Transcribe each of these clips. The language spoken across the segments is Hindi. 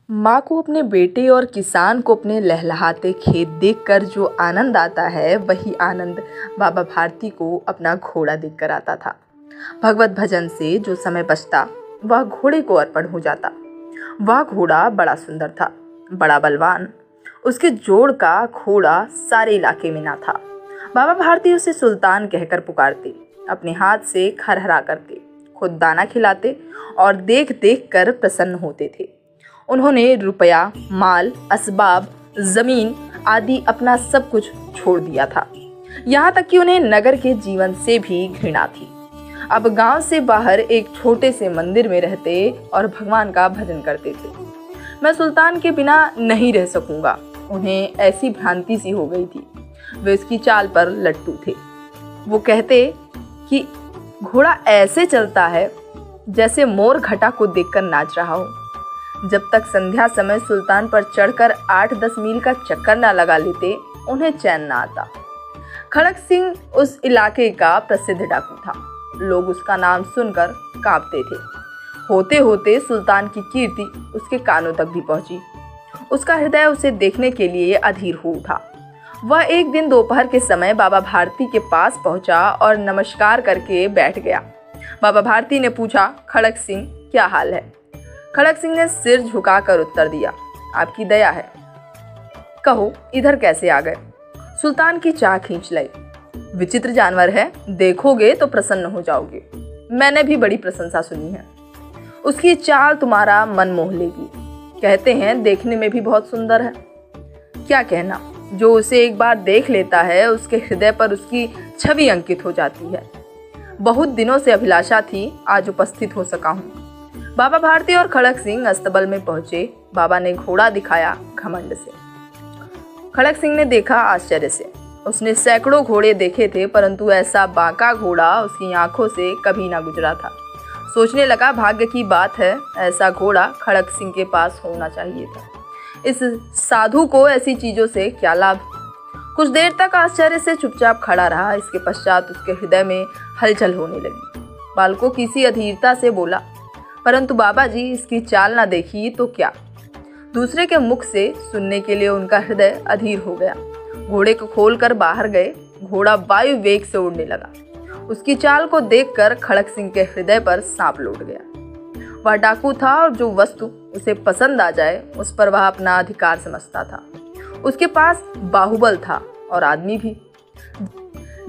माँ को अपने बेटे और किसान को अपने लहलहाते खेत देखकर जो आनंद आता है, वही आनंद बाबा भारती को अपना घोड़ा देखकर आता था। भगवत भजन से जो समय बचता वह घोड़े को अर्पण हो जाता। वह घोड़ा बड़ा सुंदर था, बड़ा बलवान। उसके जोड़ का घोड़ा सारे इलाके में ना था। बाबा भारती उसे सुल्तान कहकर पुकारते, अपने हाथ से खरहरा करते, खुद दाना खिलाते और देख देख कर प्रसन्न होते थे। उन्होंने रुपया, माल, असबाब, जमीन आदि अपना सब कुछ छोड़ दिया था। यहाँ तक कि उन्हें नगर के जीवन से भी घृणा थी। अब गांव से बाहर एक छोटे से मंदिर में रहते और भगवान का भजन करते थे। मैं सुल्तान के बिना नहीं रह सकूंगा। उन्हें ऐसी भ्रांति सी हो गई थी। वे उसकी चाल पर लट्टू थे। वो कहते कि घोड़ा ऐसे चलता है जैसे मोर घटा को देखकर नाच रहा हो। जब तक संध्या समय सुल्तान पर चढ़कर 8-10 मील का चक्कर ना लगा लेते, उन्हें चैन ना आता। खड़क सिंह उस इलाके का प्रसिद्ध डाकू था। लोग उसका नाम सुनकर कांपते थे। होते होते सुल्तान की कीर्ति उसके कानों तक भी पहुंची। उसका हृदय उसे देखने के लिए अधीर हो उठा। वह एक दिन दोपहर के समय बाबा भारती के पास पहुंचा और नमस्कार करके बैठ गया। बाबा भारती ने पूछा, खड़क सिंह, क्या हाल है? खड़क सिंह ने सिर झुकाकर उत्तर दिया, आपकी दया है। कहो, इधर कैसे आ गए? सुल्तान की चाह खींच लाई। विचित्र जानवर है, देखोगे तो प्रसन्न हो जाओगे। मैंने भी बड़ी प्रशंसा सुनी है। उसकी चाल तुम्हारा मन मोह लेगी। कहते हैं देखने में भी बहुत सुंदर है। क्या कहना, जो उसे एक बार देख लेता है उसके हृदय पर उसकी छवि अंकित हो जाती है। बहुत दिनों से अभिलाषा थी, आज उपस्थित हो सका हूँ। बाबा भारती और खड़क सिंह अस्तबल में पहुंचे। बाबा ने घोड़ा दिखाया घमंड से। खड़क सिंह ने देखा आश्चर्य से। उसने सैकड़ों घोड़े देखे थे, परंतु ऐसा बांका घोड़ा उसकी आंखों से कभी ना गुजरा था। सोचने लगा, भाग्य की बात है, ऐसा घोड़ा खड़क सिंह के पास होना चाहिए था। इस साधु को ऐसी चीजों से क्या लाभ? कुछ देर तक आश्चर्य से चुपचाप खड़ा रहा। इसके पश्चात उसके हृदय में हलचल होने लगी। बालकों किसी अधीरता से बोला, परंतु बाबा जी, इसकी चाल ना देखी तो क्या? दूसरे के मुख से सुनने के लिए उनका हृदय अधीर हो गया। घोड़े को खोलकर बाहर गए। घोड़ा वायु वेग से उड़ने लगा। उसकी चाल को देखकर खड़क सिंह के हृदय पर सांप लौट गया। वह डाकू था और जो वस्तु उसे पसंद आ जाए उस पर वह अपना अधिकार समझता था। उसके पास बाहुबल था और आदमी भी।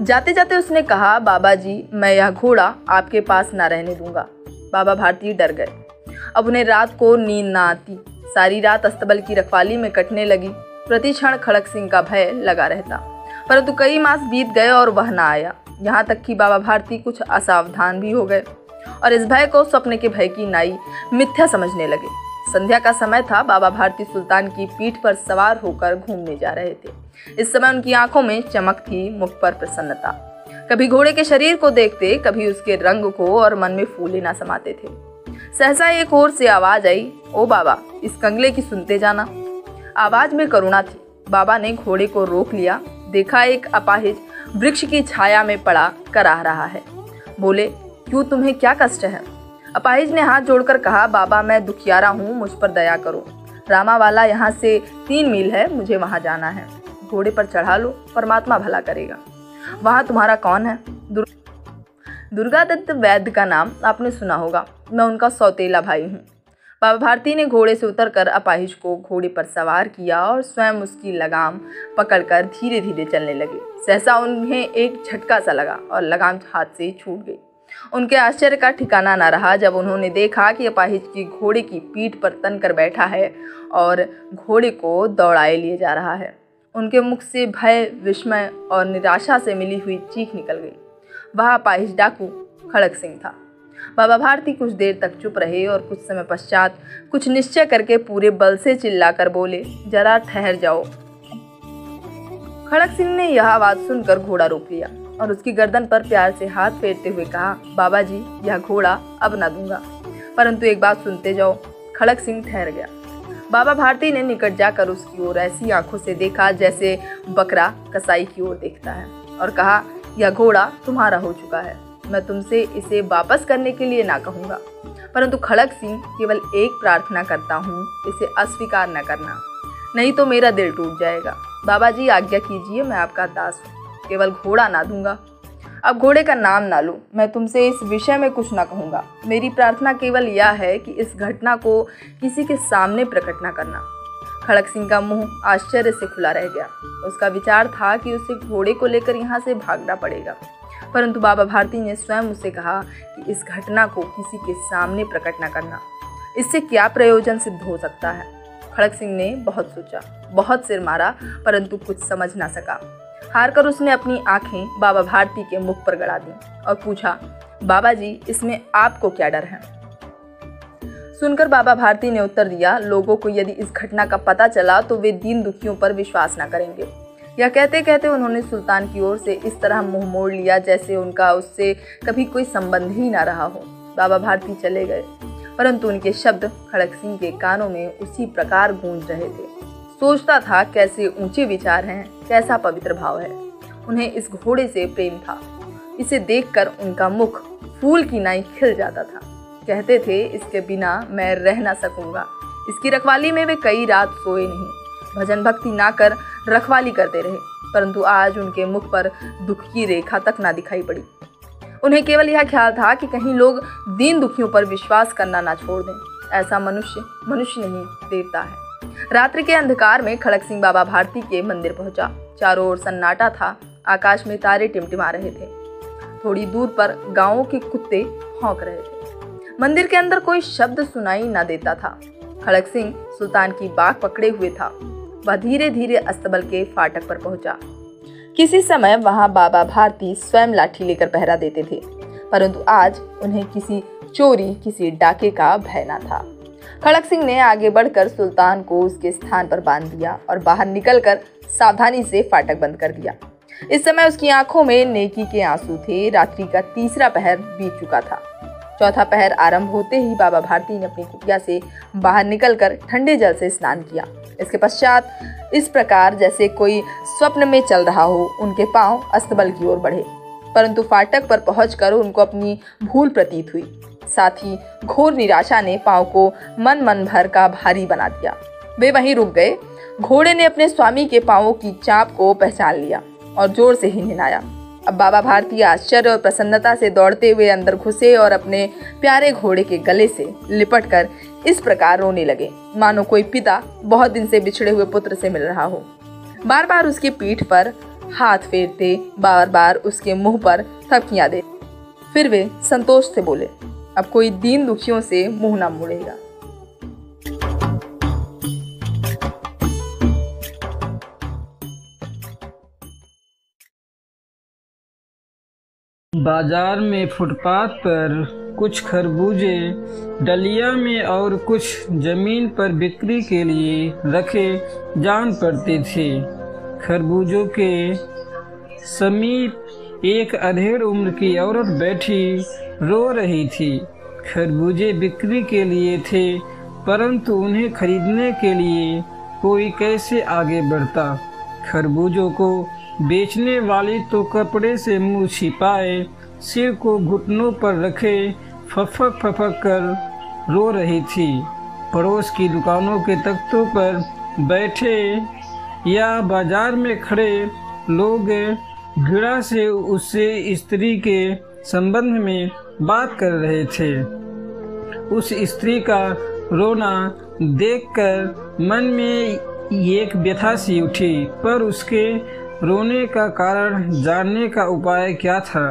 जाते जाते उसने कहा, बाबा जी, मैं यह घोड़ा आपके पास ना रहने दूंगा। बाबा भारती डर गए। अब उन्हें रात को नींद ना आती। सारी रात अस्तबल की रखवाली में कटने लगी। प्रति क्षण खड़क सिंह का भय लगा रहता, परंतु कई मास बीत गए और वह ना आया। यहाँ तक कि बाबा भारती कुछ असावधान भी हो गए और इस भय को स्वप्न के भय की नाई मिथ्या समझने लगे। संध्या का समय था। बाबा भारती सुल्तान की पीठ पर सवार होकर घूमने जा रहे थे। इस समय उनकी आंखों में चमक थी, मुख पर प्रसन्नता। कभी घोड़े के शरीर को देखते, कभी उसके रंग को, और मन में फूले ना समाते थे। सहसा एक ओर से आवाज आई, ओ बाबा, इस कंगले की सुनते जाना। आवाज में करुणा थी। बाबा ने घोड़े को रोक लिया। देखा एक अपाहिज वृक्ष की छाया में पड़ा कराह रहा है। बोले, क्यों, तुम्हें क्या कष्ट है? अपाहिज ने हाथ जोड़कर कहा, बाबा, मैं दुखियारा हूँ, मुझ पर दया करो। रामावाला यहाँ से 3 मील है, मुझे वहाँ जाना है। घोड़े पर चढ़ा लो, परमात्मा भला करेगा। वहाँ तुम्हारा कौन है? दुर्गादत्त वैद्य का नाम आपने सुना होगा। मैं उनका सौतेला भाई हूँ। बाबा भारती ने घोड़े से उतरकर अपाहिज को घोड़े पर सवार किया और स्वयं उसकी लगाम पकड़कर धीरे धीरे चलने लगे। सहसा उन्हें एक झटका सा लगा और लगाम हाथ से छूट गई। उनके आश्चर्य का ठिकाना न रहा जब उन्होंने देखा कि अपाहिज की घोड़े की पीठ पर तन कर बैठा है और घोड़े को दौड़ाए लिए जा रहा है। उनके मुख से भय, विस्मय और निराशा से मिली हुई चीख निकल गई। वह अपाहिज डाकू खड़क सिंह था। बाबा भारती कुछ देर तक चुप रहे और कुछ समय पश्चात कुछ निश्चय करके पूरे बल से चिल्लाकर बोले, जरा ठहर जाओ। खड़क सिंह ने यह आवाज सुनकर घोड़ा रोक लिया और उसकी गर्दन पर प्यार से हाथ फेरते हुए कहा, बाबा जी, यह घोड़ा अब न दूंगा, परंतु एक बात सुनते जाओ। खड़क सिंह ठहर गया। बाबा भारती ने निकट जाकर उसकी ओर ऐसी आंखों से देखा जैसे बकरा कसाई की ओर देखता है और कहा, यह घोड़ा तुम्हारा हो चुका है। मैं तुमसे इसे वापस करने के लिए ना कहूँगा, परंतु खड़ग सिंह केवल एक प्रार्थना करता हूँ, इसे अस्वीकार न करना, नहीं तो मेरा दिल टूट जाएगा। बाबा जी आज्ञा कीजिए, मैं आपका दास हूँ, केवल घोड़ा ना दूंगा, अब घोड़े का नाम ना लूँ, मैं तुमसे इस विषय में कुछ ना कहूँगा। मेरी प्रार्थना केवल यह है कि इस घटना को किसी के सामने प्रकट ना करना। खड़ग सिंह का मुंह आश्चर्य से खुला रह गया। उसका विचार था कि उसे घोड़े को लेकर यहाँ से भागना पड़ेगा, परंतु बाबा भारती ने स्वयं उसे कहा कि इस घटना को किसी के सामने प्रकट न करना, इससे क्या प्रयोजन सिद्ध हो सकता है। खड़ग सिंह ने बहुत सोचा, बहुत सिर मारा, परंतु कुछ समझ ना सका। हार कर उसने अपनी आंखें बाबा भारती के मुख पर गड़ा दी और पूछा, बाबा जी, इसमें आपको क्या डर है? सुनकर बाबा भारती ने उत्तर दिया, लोगों को यदि इस घटना का पता चला तो वे दीन दुखियों पर विश्वास न करेंगे। यह कहते कहते उन्होंने सुल्तान की ओर से इस तरह मुंह मोड़ लिया जैसे उनका उससे कभी कोई संबंध ही ना रहा हो। बाबा भारती चले गए, परंतु उनके शब्द खड़ग सिंह के कानों में उसी प्रकार गूंज रहे थे। सोचता था, कैसे ऊंचे विचार हैं, कैसा पवित्र भाव है। उन्हें इस घोड़े से प्रेम था। इसे देखकर उनका मुख फूल की नाई खिल जाता था। कहते थे, इसके बिना मैं रह ना सकूंगा। इसकी रखवाली में वे कई रात सोए नहीं, भजन भक्ति ना कर रखवाली करते रहे, परंतु आज उनके मुख पर दुख की रेखा तक ना दिखाई पड़ी। उन्हें केवल यह ख्याल था कि कहीं लोग दीन दुखियों पर विश्वास करना ना छोड़ दें। ऐसा मनुष्य नहीं, देवता है। रात्रि के अंधकार में खड़ग सिंह बाबा भारती के मंदिर पहुंचा। चारों ओर सन्नाटा था, आकाश में तारे टिमटिमा रहे थे। थोड़ी दूर पर गांवों के कुत्ते भौंक रहे थे। मंदिर के अंदर कोई शब्द सुनाई न देता था। खड़ग सिंह सुल्तान की बाग पकड़े हुए था। वह धीरे धीरे अस्तबल के फाटक पर पहुंचा। किसी समय वहां बाबा भारती स्वयं लाठी लेकर पहरा देते थे, परंतु आज उन्हें किसी चोरी, किसी डाके का भय न था। खड़ग सिंह ने आगे बढ़कर सुल्तान को उसके स्थान पर बांध दिया और बाहर निकलकर सावधानी से फाटक बंद कर दिया। इस समय उसकी आंखों में नेकी के आंसू थे। रात्रि का तीसरा पहर बीत चुका था। चौथा पहर आरंभ होते ही बाबा भारती ने अपनी कुटिया से बाहर निकलकर ठंडे जल से स्नान किया। इसके पश्चात इस प्रकार जैसे कोई स्वप्न में चल रहा हो, उनके पांव अस्तबल की ओर बढ़े, परंतु फाटक पर पहुंचकर उनको अपनी भूल प्रतीत हुई। साथ ही घोर निराशा ने पांव को मन भर का भारी बना दिया। वे वहीं रुक गए। घोड़े ने अपने स्वामी के पांवों की चाप को पहचान लिया और जोर से ही हिलाया। अब बाबा भारती आश्चर्य और प्रसन्नता से दौड़ते हुए अंदर घुसे और अपने प्यारे घोड़े के गले से लिपटकर इस प्रकार रोने लगे, मानो कोई पिता बहुत दिन से बिछड़े हुए पुत्र से मिल रहा हो। बार बार उसकी पीठ पर हाथ फेरते, बार बार उसके मुंह पर थपकियां दे। फिर वे संतोष से बोले, अब कोई दीन दुखियों से मुंह ना मोड़ेगा। बाजार में फुटपाथ पर कुछ खरबूजे डलिया में और कुछ जमीन पर बिक्री के लिए रखे जान पड़ते थे। खरबूजों के समीप एक अधेड़ उम्र की औरत बैठी रो रही थी। खरबूजे बिक्री के लिए थे, परंतु उन्हें खरीदने के लिए कोई कैसे आगे बढ़ता। खरबूजों को बेचने वाली तो कपड़े से मुंह छिपाए, सिर को घुटनों पर रखे फफक फफक कर रो रही थी। पड़ोस की दुकानों के तख्तों पर बैठे या बाजार में खड़े लोग घृणा से उससे स्त्री के संबंध में बात कर रहे थे। उस स्त्री का रोना देखकर मन में एक व्यथा सी उठी, पर उसके रोने का कारण जानने का उपाय क्या था।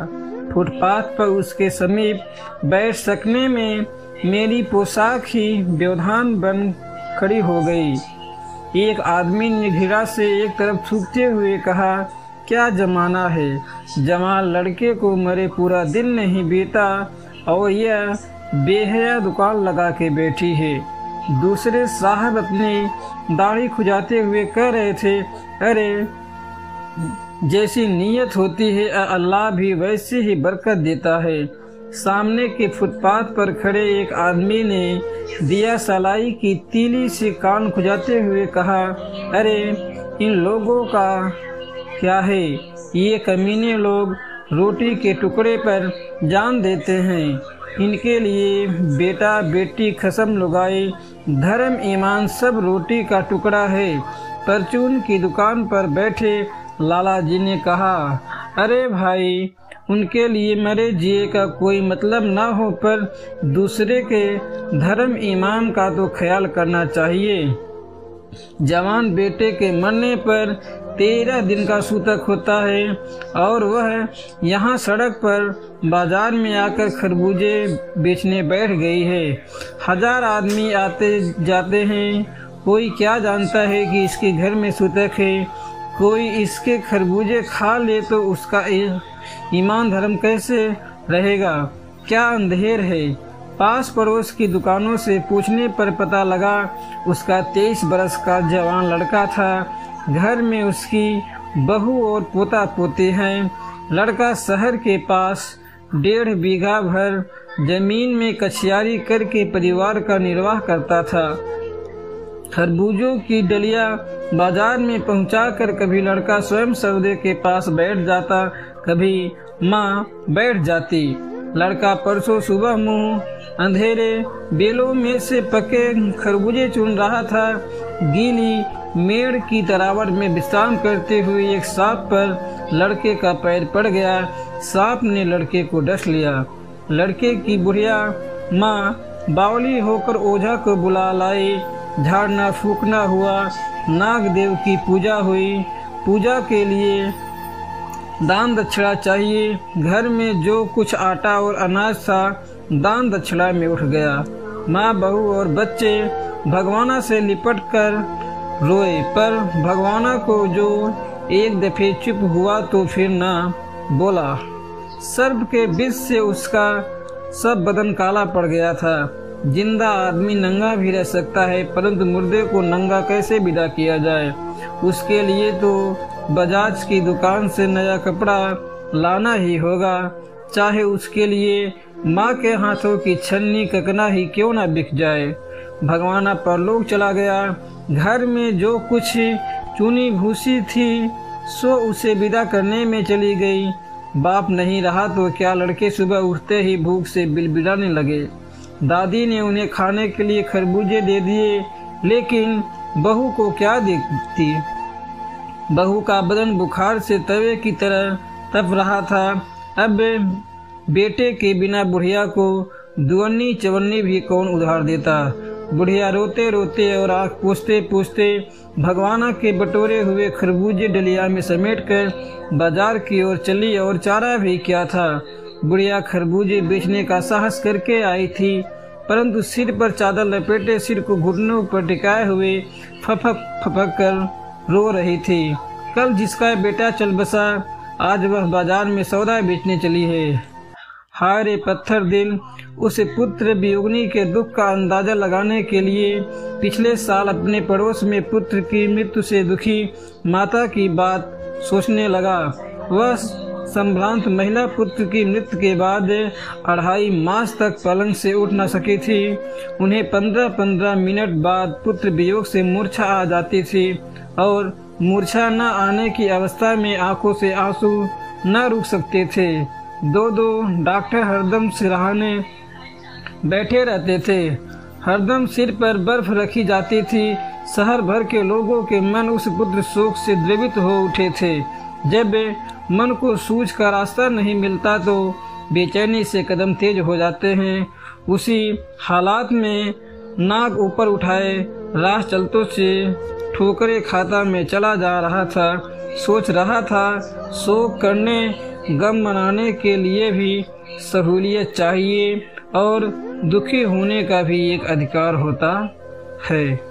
फुटपाथ पर उसके समीप बैठ सकने में मेरी पोशाक ही व्यवधान बन खड़ी हो गई। एक आदमी ने घृणा से एक तरफ थूकते हुए कहा, क्या जमाना है, जवान लड़के को मरे पूरा दिन नहीं बीता और यह बेहया दुकान लगा के बैठी है। दूसरे साहब अपनी दाढ़ी खुजाते हुए कह रहे थे, अरे जैसी नीयत होती है अल्लाह भी वैसे ही बरकत देता है। सामने के फुटपाथ पर खड़े एक आदमी ने दिया सलाई की तीली से कान खुजाते हुए कहा, अरे इन लोगों का क्या है, ये कमीने लोग रोटी के टुकड़े पर जान देते हैं। इनके लिए बेटा बेटी खसम लुगाई धर्म ईमान सब रोटी का टुकड़ा है। परचून की दुकान पर बैठे लाला जी ने कहा, अरे भाई, उनके लिए मरे जिए का कोई मतलब ना हो, पर दूसरे के धर्म ईमान का तो ख्याल करना चाहिए। जवान बेटे के मरने पर 13 दिन का सूतक होता है और वह यहाँ सड़क पर बाजार में आकर खरबूजे बेचने बैठ गई है। 1000 आदमी आते जाते हैं, कोई क्या जानता है कि इसके घर में सूतक है। कोई इसके खरबूजे खा ले तो उसका ईमान धर्म कैसे रहेगा? क्या अंधेर है। पास पड़ोस की दुकानों से पूछने पर पता लगा उसका 23 बरस का जवान लड़का था। घर में उसकी बहू और पोता पोते हैं। लड़का शहर के पास 1.5 बीघा भर जमीन में कछियारी करके परिवार का निर्वाह करता था। खरबूजों की डलिया बाजार में पहुंचाकर कभी लड़का स्वयं सौदे के पास बैठ जाता, कभी माँ बैठ जाती। लड़का परसों सुबह मुंह अंधेरे बेलों में से पके खरबूजे चुन रहा था। गीली मेड़ की तरावट में विश्राम करते हुए एक सांप पर लड़के का पैर पड़ गया। सांप ने लड़के को डस लिया। लड़के की बुढ़िया माँ बावली होकर ओझा को बुला लाई। झाड़ना फूकना हुआ, नाग देव की पूजा हुई। पूजा के लिए दान दक्षिणा चाहिए। घर में जो कुछ आटा और अनाज था दान दक्षिणा में उठ गया। माँ, बहू और बच्चे भगवाना से लिपट कर रोए, पर भगवाना को जो एक दफे चुप हुआ तो फिर ना बोला। सर्प के विष से उसका सब बदन काला पड़ गया था। जिंदा आदमी नंगा भी रह सकता है, परंतु मुर्दे को नंगा कैसे विदा किया जाए? उसके लिए तो बजाज की दुकान से नया कपड़ा लाना ही होगा, चाहे उसके लिए माँ के हाथों की छन्नी ककना ही क्यों ना बिक जाए। भगवाना परलोक चला गया। घर में जो कुछ चुनी भूसी थी सो उसे विदा करने में चली गई। बाप नहीं रहा तो क्या, लड़के सुबह उठते ही भूख से बिलबिलाने लगे। दादी ने उन्हें खाने के लिए खरबूजे दे दिए, लेकिन बहू को क्या देखती। बहू का बदन बुखार से तवे की तरह तप रहा था। अब बेटे के बिना बुढ़िया को दुअन्नी चवन्नी भी कौन उधार देता। बुढ़िया रोते रोते और आँख पूछते पूछते भगवाना के बटोरे हुए खरबूजे डलिया में समेटकर बाजार की ओर चली, और चारा भी क्या था। बुढ़िया खरबूजे बेचने का साहस करके आई थी, परंतु सिर पर चादर लपेटे सिर को घुटनों पर टिकाए हुए फपक फपक कर रो रही थी। कल जिसका बेटा चल बसा, आज वह बाजार में सौदा बेचने चली है। हाय रे पत्थर दिल। उस पुत्र वियोगिनी के दुख का अंदाजा लगाने के लिए पिछले साल अपने पड़ोस में पुत्र की मृत्यु से दुखी माता की बात सोचने लगा। वह संभ्रांत महिला पुत्र की मृत्यु के बाद 2.5 मास तक पलंग से उठ न सकी थी। उन्हें 15-15 मिनट बाद पुत्र वियोग से मूर्छा आ जाती थी, और मूर्छा न आने की अवस्था में आंखों से आंसू न रुक सकते थे। 2 डॉक्टर हरदम सिरहाने बैठे रहते थे। हरदम सिर पर बर्फ रखी जाती थी। शहर भर के लोगों के मन उस पुत्र शोक से द्रवित हो उठे थे। जब मन को सूझ का रास्ता नहीं मिलता तो बेचैनी से कदम तेज हो जाते हैं। उसी हालात में नाक ऊपर उठाए राह चलतों से ठोकरे खाता में चला जा रहा था। सोच रहा था, शोक करने गम मनाने के लिए भी सहूलियत चाहिए, और दुखी होने का भी एक अधिकार होता है।